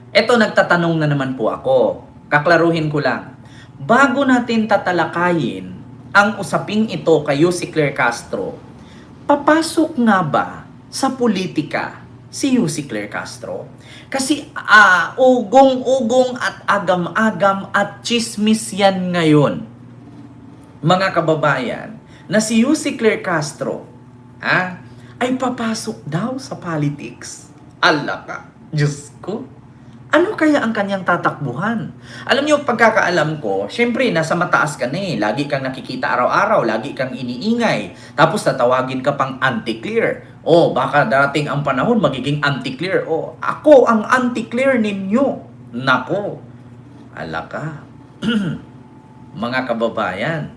Eto, nagtatanong na naman po ako. Kaklaruhin ko lang. Bago natin tatalakayin ang usaping ito kay Yussi Claire Castro, papasok nga ba sa politika si Yussi Claire Castro? Kasi ugong-ugong at agam-agam at chismis yan ngayon, mga kababayan, na si Yussi Claire Castro ay papasok daw sa politics. Allah ka, Diyos ko. Ano kaya ang kanyang tatakbuhan? Alam niyo, pagkakaalam ko, syempre, nasa mataas ka na eh. Lagi kang nakikita araw-araw, lagi kang iniingay. Tapos tatawagin ka pang anti-clear. O, baka darating ang panahon, magiging anti-clear. O, ako ang anti-clear ninyo. Nako, ala ka. Mga kababayan.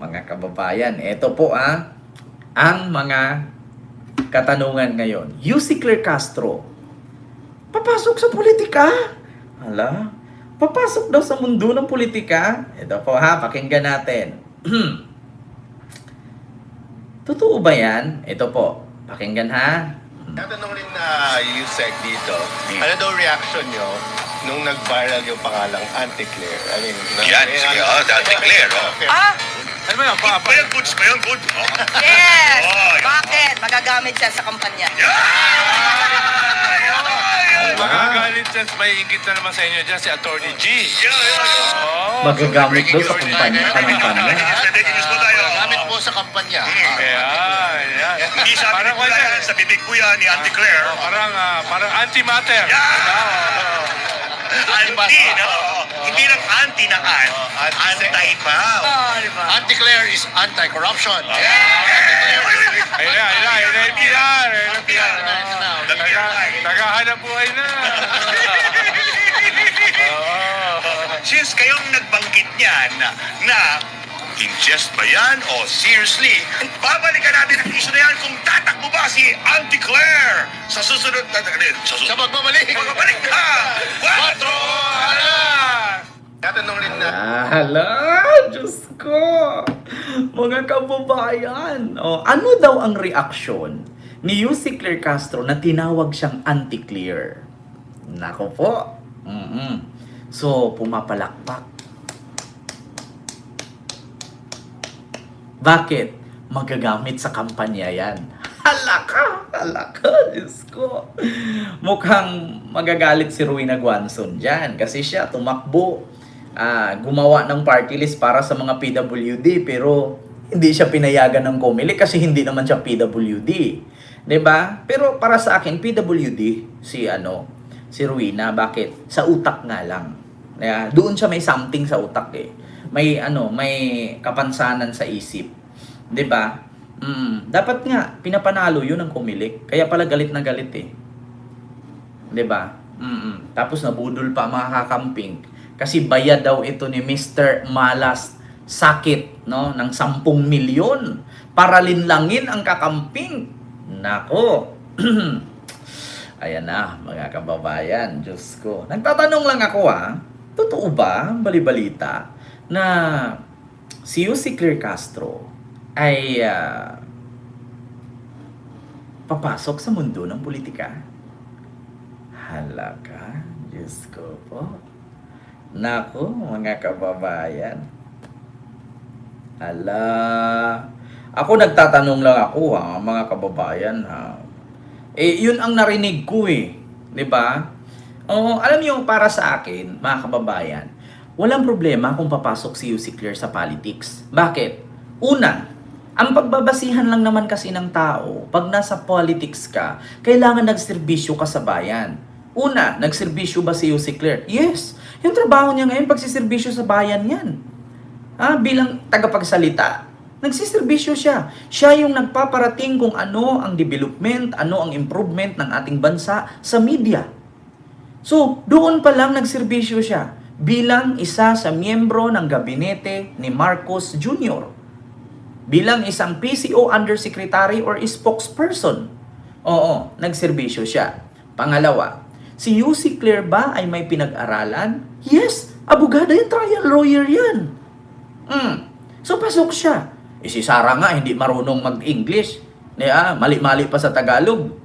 Mga kababayan, ito po ang mga katanungan ngayon. Yussi Claire Castro, papasok sa politika? Hala, papasok daw sa mundo ng politika? Ito po pakinggan natin. Totoo ba yan? Ito po, pakinggan Tatanong rin na Yusek dito, ano daw reaction nyo nung nag-viral yung pangalang Anti-Claire? I mean, Yan, sige, Anti-Claire. Ano ba yun? Goods ba yun? Good? Yes! Oh, yun. Bakit? Magagamit siya sa kampanya. Magagalit siya, may ingit na naman sa inyo dyan si Attorney G. Magagamit daw sa kampanya. Breaking news po tayo. Gamit po sa kampanya. Yan. Hindi sa bibig po yan, sa bibig po yan ni Auntie Claire. Parang anti-matter. Anti, no? Hindi lang anti na anti pa. Di ba? Anti-Claire is anti-corruption. Ayun na, PR. Naghahanap buhay na. Since kayong nagbanggit niyan na ingest ba yan o seriously, babalikan natin ang issue na yan kung tatakbo ba si Auntie Claire sa susunod na... Sa pagbabalik. Magbabalik ka! 4! Tatanong rin na Hala, Diyos ko. Mga kababayan. Ano daw ang reaksyon ni Yussi Claire Castro na tinawag siyang anti-clear? Nako po. So, pumapalakpak. Bakit? Magagamit sa kampanya yan. Hala ka, Diyos ko. Mukhang magagalit si Rowena Guanzon dyan kasi siya tumakbo. Gumawa ng party list para sa mga PWD pero hindi siya pinayagan ng COMELEC kasi hindi naman siya PWD. 'Di ba? Pero para sa akin PWD si Rowena, bakit? Sa utak nga lang. Doon siya may something sa utak eh. May kapansanan sa isip. 'Di ba? Dapat nga pinapanalo 'yun ng COMELEC. Kaya pala galit na galit eh. 'Di ba? Tapos nabudol pa mga kakamping. Kasi bayad daw ito ni Mr. Malas Sakit, no, ng 10 milyon para linlangin ang kakamping. Nako. Ayan na, mga kababayan, Diyos ko. Nagtatanong lang ako totoo ba, balibalita, na si Yussi Claire Castro ay papasok sa mundo ng politika? Hala ka, Diyos ko po. Nako, mga kababayan. Hala. Ako nagtatanong lang ako mga kababayan yun ang narinig ko eh. 'Di ba? Alam niyo, para sa akin, mga kababayan, walang problema kung papasok si Yussi Claire sa politics. Bakit? Una, ang pagbabasihan lang naman kasi ng tao, pag nasa politics ka, kailangan nagserbisyo ka sa bayan. Una, nagserbisyo ba si Yussi Claire? Yes. Yung trabaho niya ngayon, pagsiserbisyo sa bayan yan. Bilang tagapagsalita, nagsiserbisyo siya. Siya yung nagpaparating kung ano ang development, ano ang improvement ng ating bansa sa media. So, doon pa lang nagserbisyo siya bilang isa sa miyembro ng gabinete ni Marcos Jr. Bilang isang PCO Undersecretary or spokesperson. Oo, nagserbisyo siya. Pangalawa, si Yussi Claire ba ay may pinag-aralan? Yes, abogada yan, trial lawyer yan. So pasok siya. Si Sarah nga hindi marunong mag-English. Mali-mali pa sa Tagalog.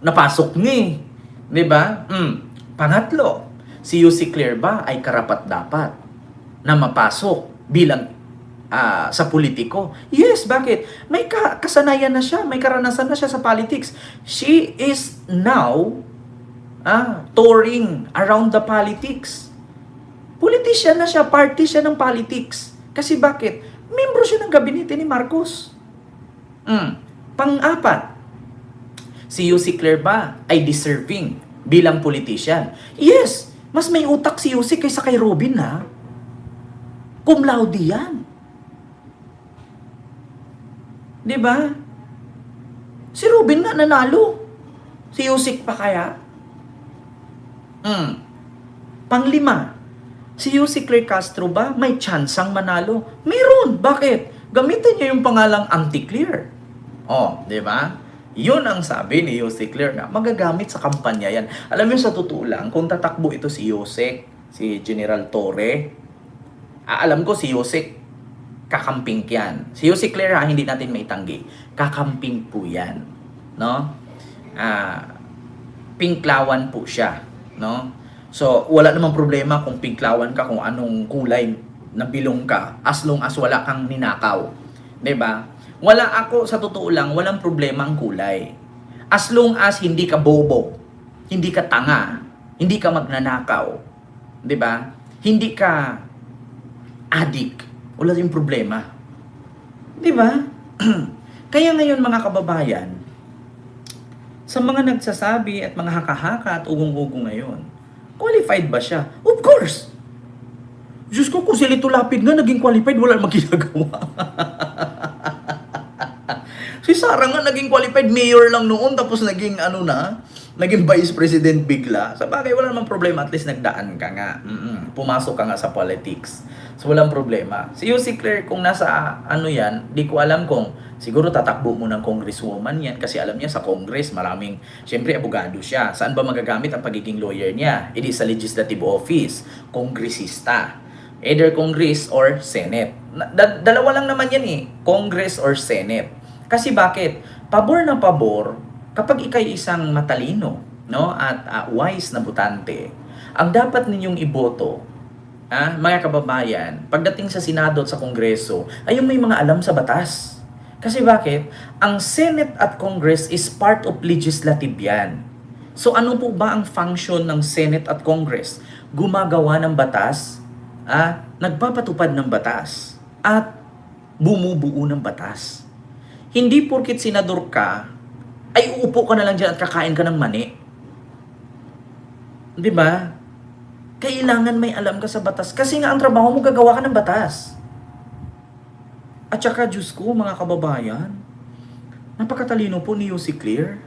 napasok ni, 'di ba? Pangatlo, si UC Claire ba ay karapat-dapat na mapasok bilang sa politiko? Yes, bakit? May kasanayan na siya, may karanasan na siya sa politics. She is now touring around the politics. Politician na siya, party siya ng politics. Kasi bakit? Membro siya ng gabinete ni Marcos. Pang-apat, si UC Claire ba ay deserving bilang politician? Yes, mas may utak si UC kaysa kay Robin, ha? Cum laude yan. Diba? Si Robin nga nanalo. Si UC pa kaya? Panglima, si UC Claire Castro ba may tsansang manalo? Meron. Bakit? Gamitin niya yung pangalang Anti-Claire. Di ba? Yun ang sabi ni UC Claire na magagamit sa kampanya yan. Alam niyo, sa totoo lang, kung tatakbo ito si Yusek, si General Torre, alam ko si Yusek, kakamping yan. Si UC Claire, hindi natin maitanggi. Kakamping po yan. No? Pinklawan po siya. No? So, wala namang problema kung pinklawan ka, kung anong kulay na bilong ka, as long as wala kang ninakaw. 'Di ba? Wala ako, sa totoo lang, walang problema ang kulay. As long as hindi ka bobo, hindi ka tanga, hindi ka magnanakaw, 'di ba? Hindi ka addict, wala yung problema. 'Di ba? Kaya ngayon, mga kababayan, sa mga nagsasabi at mga haka-haka at ugong-ugong ngayon, qualified ba siya? Of course! Diyos ko, kung si Lito Lapid nga naging qualified, wala namang ginagawa. Si Sara nga naging qualified, mayor lang noon, tapos naging naging vice president bigla. Sa bagay, wala namang problema, at least nagdaan ka nga. Pumasok ka nga sa politics. So, walang problema. Si UC Claire, kung nasa yan, di ko alam kung siguro tatakbo mo ng congresswoman yan, kasi alam niya sa congress, maraming, syempre, abogado siya. Saan ba magagamit ang pagiging lawyer niya? It is sa legislative office, kongresista. Either Congress or Senate. Dalawa lang naman yan Congress or Senate. Kasi bakit? Pabor na pabor, kapag ikay isang matalino, no, at wise na butante, ang dapat ninyong iboto, mga kababayan, pagdating sa Senado at sa Kongreso, ay yung may mga alam sa batas. Kasi bakit? Ang Senate at Congress is part of legislative yan. So ano po ba ang function ng Senate at Congress? Gumagawa ng batas, nagpapatupad ng batas, at bumubuo ng batas. Hindi porkit senador ka, ay uupo ka na lang dyan at kakain ka ng mani. Di ba? Kailangan may alam ka sa batas. Kasi nga ang trabaho mo, gagawa ka ng batas. At saka, Diyos ko, mga kababayan, napakatalino po ni UC Claire.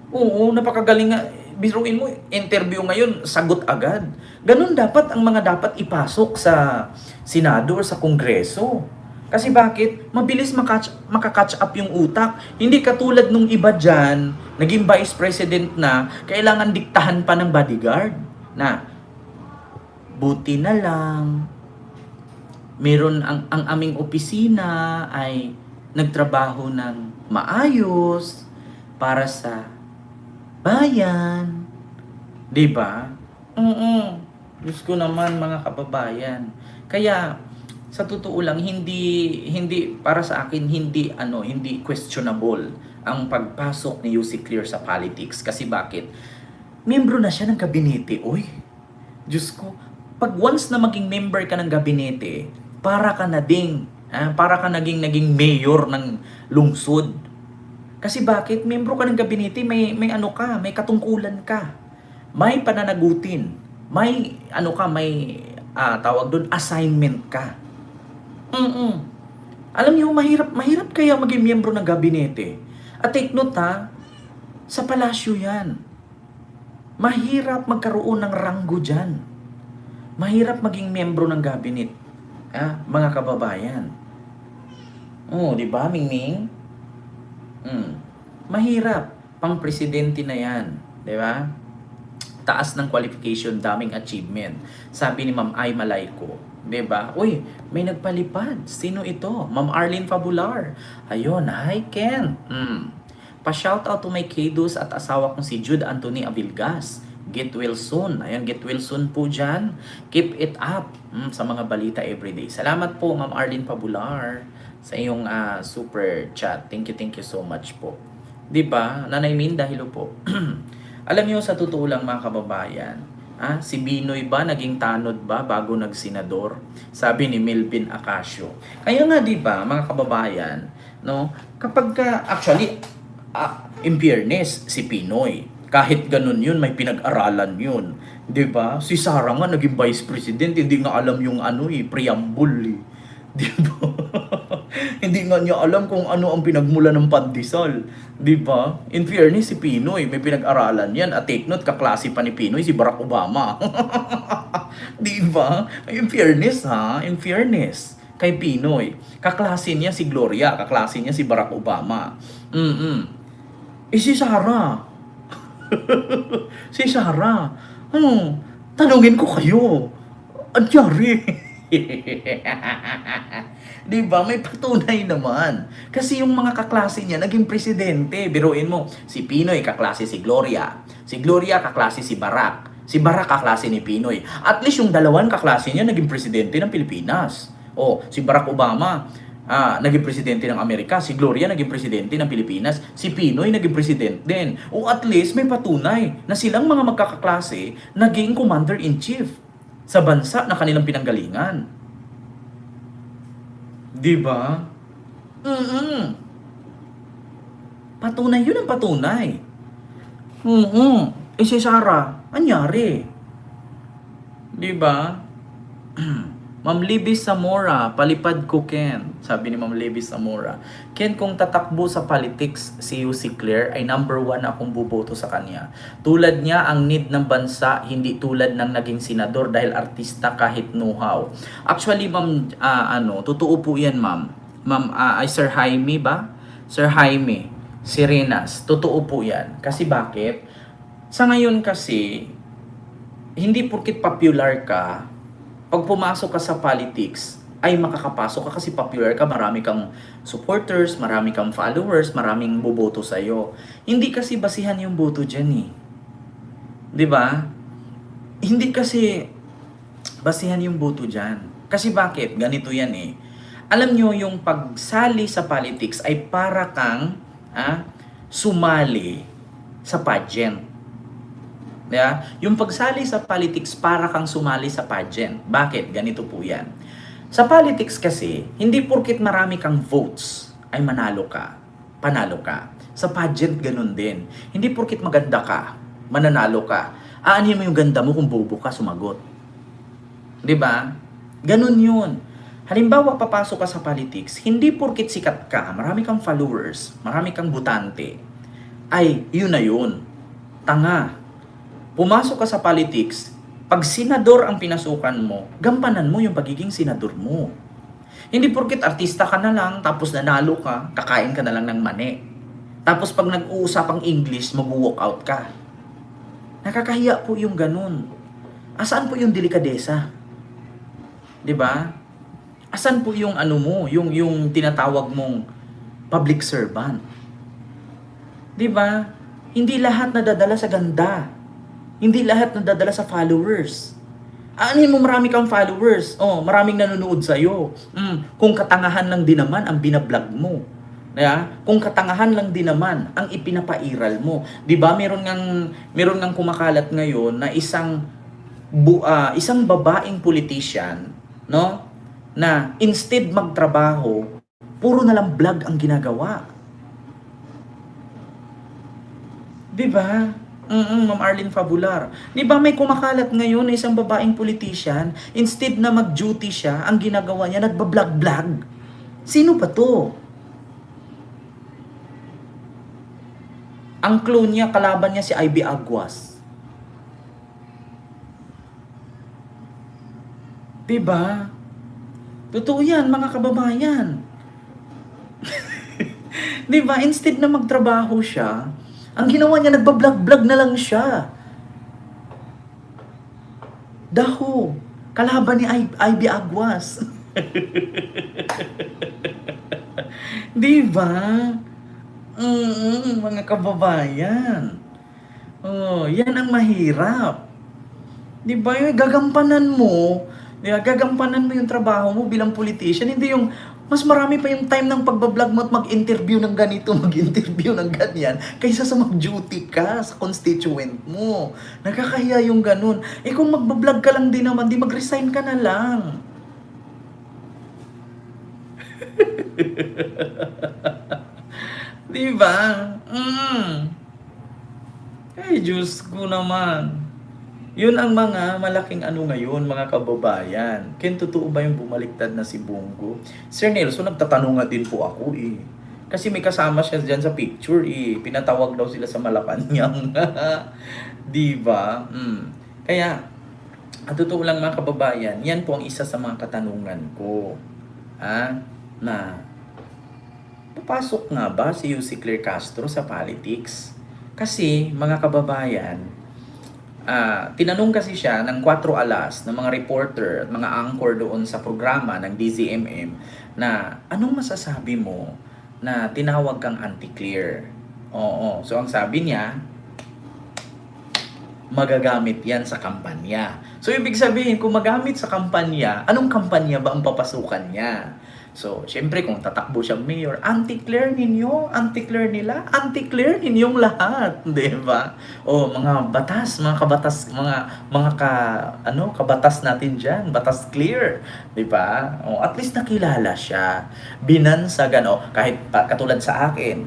Oo, napakagaling nga. Biruin mo, interview ngayon, sagot agad. Ganun dapat ang mga dapat ipasok sa Senado or sa Kongreso. Kasi bakit? Mabilis makakatch up yung utak. Hindi katulad nung iba dyan, naging vice president na, kailangan diktahan pa ng bodyguard. Na, buti na lang, meron ang aming opisina ay nagtrabaho ng maayos para sa bayan. Diba? Diyos ko naman, mga kababayan. Kaya, sa totoo lang, hindi para sa akin, hindi questionable ang pagpasok ni UC Claire sa politics. Kasi bakit? Membro na siya ng gabinete. Uy, Diyos ko, pag once na maging member ka ng gabinete, para ka naging mayor ng lungsod. Kasi bakit? Membro ka ng gabinete, may katungkulan ka. May pananagutin. May tawag doon, assignment ka. Alam niyo, mahirap kaya maging miyembro ng gabinete. At take note sa palasyo yan. Mahirap magkaroon ng ranggo dyan. Mahirap maging miyembro ng gabinet. Mga kababayan. Di ba, Mingming? Mahirap. Pang-presidente na yan. Di ba? Taas ng qualification, daming achievement. Sabi ni Ma'am Ay Malayco, di ba? Uy, may nagpalipad. Sino ito? Ma'am Arlene Fabular. Ayun, hi Ken. Pa-shoutout to my kiddos at asawa kong si Jude Anthony Avilgas. Get well soon. Ayan, get well soon po dyan. Keep it up sa mga balita everyday. Salamat po, Ma'am Arlene Pabular, sa iyong super chat. Thank you so much po. Diba? Nanay Minda, hello po. Alam niyo, sa totoo lang mga kababayan, si Binoy ba naging tanod ba bago nagsenador? Sabi ni Melvin Acacio. Kaya nga 'di ba mga kababayan, no? Kapag actually in fairness si Pinoy, kahit ganun yun, may pinag-aralan yun. 'Di ba? Si Sara nga naging vice president, hindi nga alam yung preamble. 'Di ba? Hindi nga niya alam kung ano ang pinagmula ng pandesal. 'Di ba? In fairness, si Pinoy, may pinag-aralan yan. At take note, kaklase pa ni Pinoy, si Barack Obama. 'Di ba? In fairness in fairness kay Pinoy. Kaklase niya si Gloria, kaklase niya si Barack Obama. Si Sara. Si Sara. Tanungin ko kayo. Anyari? Diba? May patunay naman. Kasi yung mga kaklase niya naging presidente. Biruin mo, si Pinoy kaklase si Gloria. Si Gloria kaklase si Barack. Si Barack kaklase ni Pinoy. At least yung dalawang kaklase niya naging presidente ng Pilipinas. Si Barack Obama naging presidente ng Amerika. Si Gloria naging presidente ng Pilipinas. Si Pinoy naging presidente din. At least may patunay na silang mga magkakaklase naging commander-in-chief sa bansa na kanilang pinanggalingan. Diba? Patunay yun ang patunay. Si Sara, anyari? Diba? Ma'am Libby Zamora, palipad ko Ken. Sabi ni Ma'am Libby Zamora, Ken, kung tatakbo sa politics si Claire ay number 1 akong buboto sa kanya. Tulad niya ang need ng bansa, hindi tulad ng naging senador dahil artista kahit know-how. Actually, ma'am, totoo po yan, ma'am. Ma'am, Sir Jaime ba? Sir Jaime Sirenas, totoo po yan. Kasi bakit? Sa ngayon kasi, hindi porkit popular ka, pag pumasok ka sa politics, ay makakapasok ka kasi popular ka, marami kang supporters, marami kang followers, maraming boboto sa'yo. Hindi kasi basihan yung boto dyan eh. Diba? Hindi kasi basihan yung boto dyan. Kasi bakit? Ganito yan eh. Alam nyo, yung pagsali sa politics ay para kang sumali sa pageant. Yeah? Yung pagsali sa politics para kang sumali sa pageant. Bakit? Ganito po yan. Sa politics kasi, hindi porkit marami kang votes ay manalo ka, panalo ka. Sa pageant, ganun din. Hindi porkit maganda ka, mananalo ka. Aanhin mo yung ganda mo kung bobo ka, sumagot. Diba? Ganun yun. Halimbawa, papasok ka sa politics, hindi porkit sikat ka, marami kang followers, marami kang butante, ay yun na yun. Tanga. Pumasok ka sa politics, pag senador ang pinasukan mo, gampanan mo yung pagiging senador mo. Hindi porket artista ka na lang, tapos nanalo ka, kakain ka na lang ng mani. Tapos pag nag-uusapang English, mag-walk out ka. Nakakahiya po yung ganun. Asaan po yung delikadesa? 'Di ba? Asan po yung yung tinatawag mong public servant? 'Di ba? Hindi lahat nadadala sa ganda. Hindi lahat nadadala sa followers. Aanin mo marami kang followers. Maraming nanonood sa'yo. Kung katangahan lang din naman ang binablog mo. Kung katangahan lang din naman ang ipinapairal mo. 'Di ba? Meron ngang kumakalat ngayon na isang babaeng politician, no? Na instead magtrabaho, puro na lang vlog ang ginagawa. 'Di ba? Ma'am Arlene Fabular. 'Di ba may kumakalat ngayon na isang babaeng politician, instead na mag-duty siya, ang ginagawa niya nagba-vlog-vlog. Sino ba 'to? Ang clone niya, kalaban niya si Ivy Aguas. 'Di ba? Totoo 'yan, mga kababayan. 'Di ba? Instead na magtrabaho siya, ang ginawa niya, nagba-vlog-vlog na lang siya. Daho, kalaban ni Ivy Aguas. Di ba? Mga kababayan. Oh, yan ang mahirap. 'Di ba? Yung gagampanan mo, 'di ba? Gagampanan mo yung trabaho mo bilang politician, hindi yung mas marami pa yung time ng pagbablog mo at mag-interview ng ganito, mag-interview ng ganyan, kaysa sa mag-duty ka sa constituent mo. Nakakahiya yung ganun. Eh kung magbablog ka lang din naman, di mag-resign ka na lang. Di ba? Ay, Diyos ko naman. Yun ang mga malaking ano ngayon, mga kababayan. Ken, totoo ba yung bumaliktad na si Bongo? Sir Nelson, nagtatanong nga din po ako eh. Kasi may kasama siya dyan sa picture eh. Pinatawag daw sila sa Malacanang. Di ba? Kaya, ang totoo lang mga kababayan, yan po ang isa sa mga katanungan ko. Na, papasok nga ba si Yussi Claire Castro sa politics? Kasi, mga kababayan, tinanong kasi siya ng 4 alas ng mga reporter at mga anchor doon sa programa ng DZMM na anong masasabi mo na tinawag kang anti-clear? Oo. So, ang sabi niya, magagamit yan sa kampanya. So, ibig sabihin, kung magamit sa kampanya, anong kampanya ba ang papasukan niya? So, syempre kung tatakbo siyang mayor, anti-clear ninyo, anti-clear nila, anti-clear ninyong lahat, 'di ba? O mga batas, mga kabatas, kabatas natin diyan, batas clear, 'di ba? O at least nakilala siya. Binansagan kahit katulad sa akin.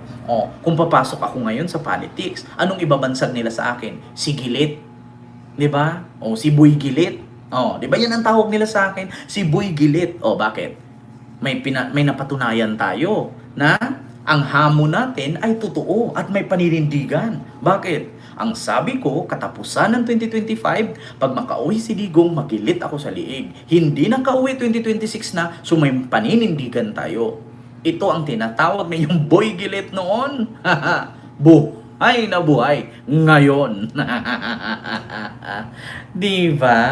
Kung papasok ako ngayon sa politics, anong ibabansag nila sa akin? Si Gilit. 'Di ba? O si Boy Gilit. 'Di ba 'yan ang tawag nila sa akin? Si Boy Gilit. Bakit? May napatunayan tayo na ang hamon natin ay totoo at may paninindigan. Bakit? Ang sabi ko, katapusan ng 2025, pag makauwi si Digong, magilit ako sa liig. Hindi na kauwi 2026 na, so may paninindigan tayo. Ito ang tinatawag na yung boy gilit noon. Buhay na buhay ngayon. Di ba?